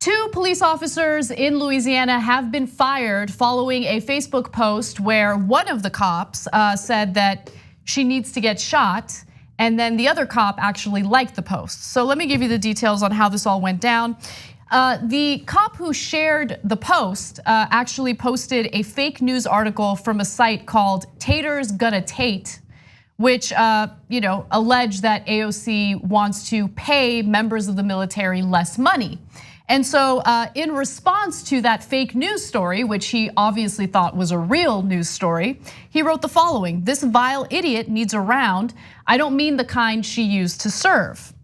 Two police officers in Louisiana have been fired following a Facebook post where one of the cops said that she needs to get shot, and then the other cop actually liked the post. So let me give you the details on how this all went down. The cop who shared the post actually posted a fake news article from a site called Taters Gonna Tate, which alleged that AOC wants to pay members of the military less money. And so in response to that fake news story, which he obviously thought was a real news story, he wrote the following: "This vile idiot needs a round. I don't mean the kind she used to serve,"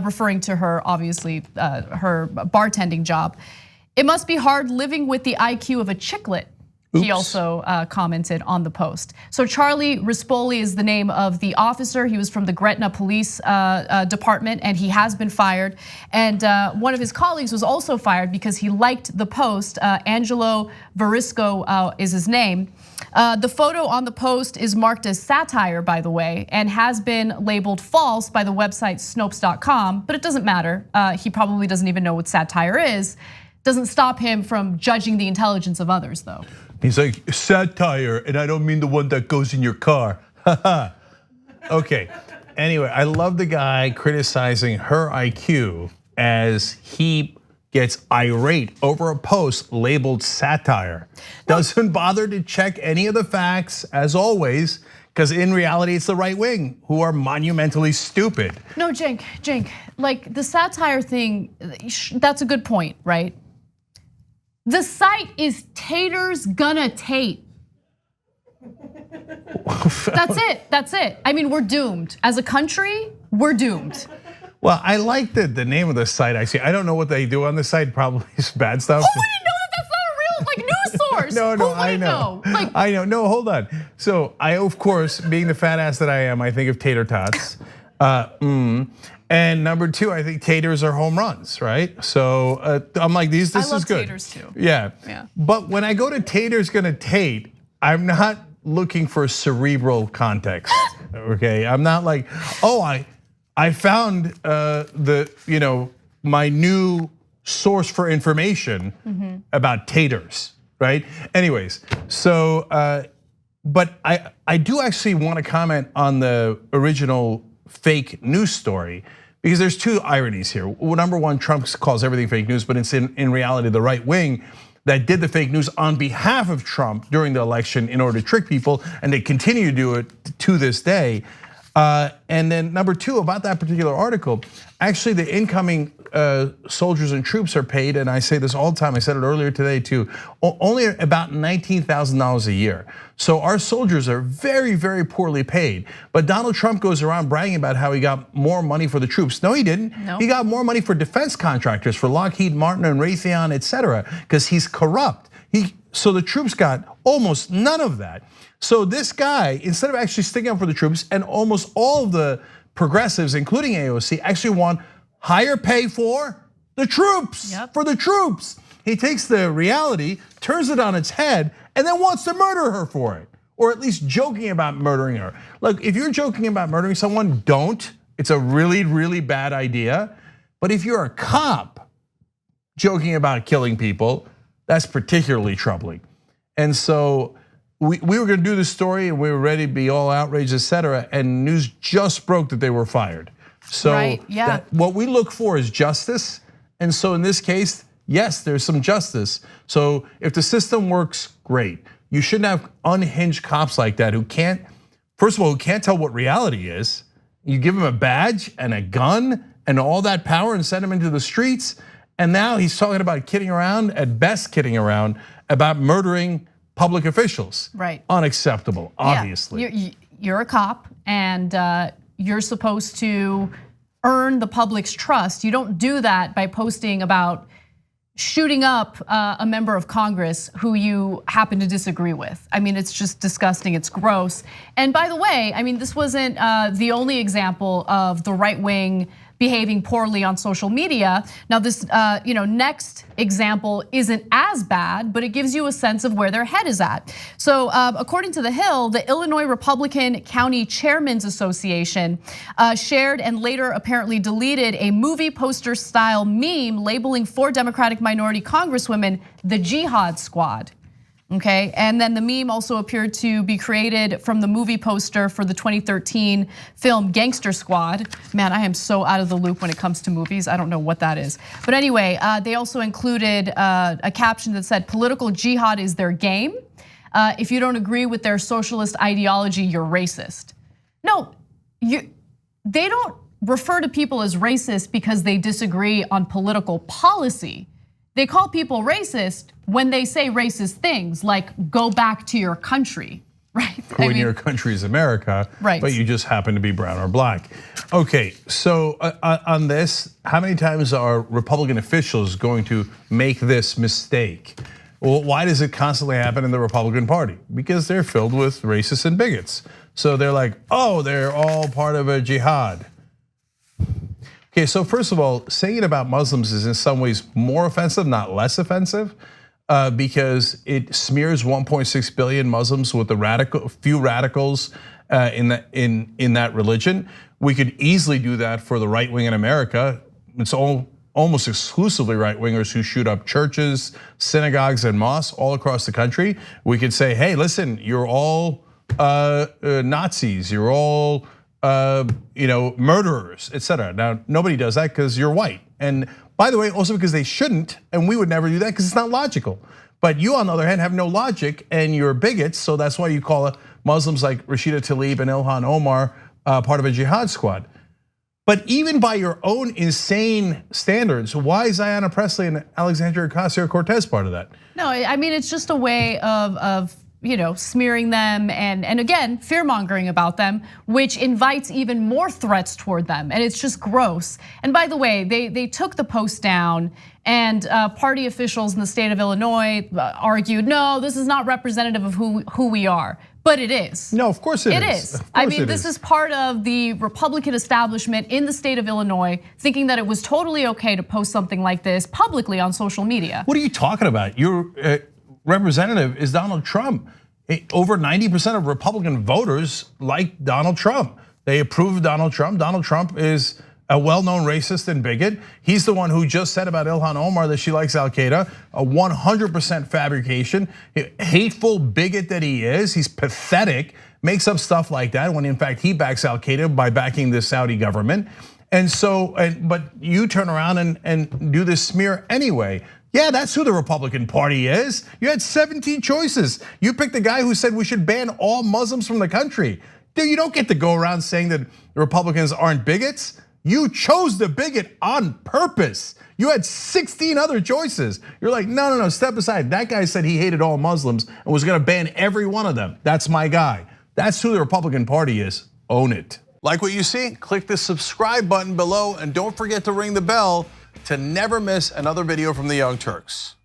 referring to her, obviously, her bartending job. "It must be hard living with the IQ of a chicklet." Oops. He also commented on the post. So Charlie Rispoli is the name of the officer. He was from the Gretna Police Department, and he has been fired. And one of his colleagues was also fired because he liked the post. Angelo Varisco is his name. The photo on the post is marked as satire, by the way, and has been labeled false by the website Snopes.com, but it doesn't matter. He probably doesn't even know what satire is. Doesn't stop him from judging the intelligence of others, though. He's like, satire, and I don't mean the one that goes in your car. Okay, anyway, I love the guy criticizing her IQ as he gets irate over a post labeled satire. Doesn't bother to check any of the facts, as always, because in reality, it's the right wing who are monumentally stupid. No, Cenk, like the satire thing, that's a good point, right? The site is Taters Gonna Tate. That's it. I mean, we're doomed. As a country, we're doomed. Well, I like the name of the site. I see. I don't know what they do on the site. Probably is bad stuff. Who wouldn't know that that's not a real news source? No, I know. I know. No, hold on. So I, of course, being the fat ass that I am, I think of tater tots. And number two, I think taters are home runs, right? So I'm like, this is good. I love taters too. Yeah. But when I go to Taters Gonna Tate, I'm not looking for cerebral context. Okay, I'm not like, oh, I found my new source for information about taters, right? Anyways, so but I do actually want to comment on the original fake news story, because there's two ironies here. Number one, Trump calls everything fake news, but it's in reality the right wing that did the fake news on behalf of Trump during the election in order to trick people, and they continue to do it to this day. And then number two, about that particular article, actually the incoming soldiers and troops are paid, and I say this all the time, I said it earlier today too, only about $19,000 a year. So our soldiers are very, very poorly paid. But Donald Trump goes around bragging about how he got more money for the troops. No, he didn't. No. He got more money for defense contractors, for Lockheed Martin and Raytheon, et cetera, because he's corrupt. So the troops got almost none of that. So this guy, instead of actually sticking up for the troops, and almost all of the progressives, including AOC, actually want higher pay for the troops, for the troops. He takes the reality, turns it on its head, and then wants to murder her for it, or at least joking about murdering her. Look, if you're joking about murdering someone, don't. It's a really, really bad idea. But if you're a cop joking about killing people, that's particularly troubling. And so we were gonna do this story, and we were ready to be all outraged, et cetera, and news just broke that they were fired. So what we look for is justice. And so in this case, yes, there's some justice. So if the system works, great. You shouldn't have unhinged cops like that who can't, first of all, who can't tell what reality is. You give him a badge and a gun and all that power and send him into the streets. And now he's talking about kidding around, at best kidding around, about murdering public officials. Right. Unacceptable, obviously. Yeah. You're a cop, and you're supposed to earn the public's trust. You don't do that by posting about shooting up a member of Congress who you happen to disagree with. I mean, it's just disgusting, it's gross. And by the way, I mean, this wasn't the only example of the right wing behaving poorly on social media. Now this next example isn't as bad, but it gives you a sense of where their head is at. So according to The Hill, the Illinois Republican County Chairmen's Association shared and later apparently deleted a movie poster style meme labeling 4 Democratic minority congresswomen the Jihad Squad. Okay, and then the meme also appeared to be created from the movie poster for the 2013 film Gangster Squad. Man, I am so out of the loop when it comes to movies. I don't know what that is. But anyway, they also included a caption that said, "Political jihad is their game. If you don't agree with their socialist ideology, you're racist." No, they don't refer to people as racist because they disagree on political policy. They call people racist when they say racist things like "go back to your country," right? When your country is America, right? But you just happen to be brown or black. Okay, so on this, how many times are Republican officials going to make this mistake? Well, why does it constantly happen in the Republican Party? Because they're filled with racists and bigots. So they're like, oh, they're all part of a jihad. Okay, so first of all, saying it about Muslims is in some ways more offensive, not less offensive, because it smears 1.6 billion Muslims with the few radicals in that religion. We could easily do that for the right wing in America. It's almost exclusively right wingers who shoot up churches, synagogues, and mosques all across the country. We could say, hey, listen, you're all Nazis, you're all murderers, etc. Now, nobody does that because you're white. And by the way, also because they shouldn't, and we would never do that because it's not logical. But you, on the other hand, have no logic and you're bigots, so that's why you call Muslims like Rashida Tlaib and Ilhan Omar part of a jihad squad. But even by your own insane standards, why is Ayanna Pressley and Alexandria Ocasio-Cortez part of that? No, I mean, it's just a way of smearing them and again, fear-mongering about them, which invites even more threats toward them. And it's just gross. And by the way, they took the post down, and party officials in the state of Illinois argued, no, this is not representative of who we are. But it is. No, of course it is. It is. I mean, this is part of the Republican establishment in the state of Illinois thinking that it was totally okay to post something like this publicly on social media. What are you talking about? Your representative is Donald Trump. Over 90% of Republican voters like Donald Trump. They approve of Donald Trump. Donald Trump is a well-known racist and bigot. He's the one who just said about Ilhan Omar that she likes Al-Qaeda, a 100% fabrication. Hateful bigot that he is, he's pathetic, makes up stuff like that when in fact he backs Al-Qaeda by backing the Saudi government. And so, but you turn around and do this smear anyway. Yeah, that's who the Republican Party is. You had 17 choices. You picked the guy who said we should ban all Muslims from the country. Dude, you don't get to go around saying that the Republicans aren't bigots. You chose the bigot on purpose. You had 16 other choices. You're like, no, step aside. That guy said he hated all Muslims and was gonna ban every one of them. That's my guy. That's who the Republican Party is. Own it. Like what you see? Click the subscribe button below and don't forget to ring the bell to never miss another video from the Young Turks.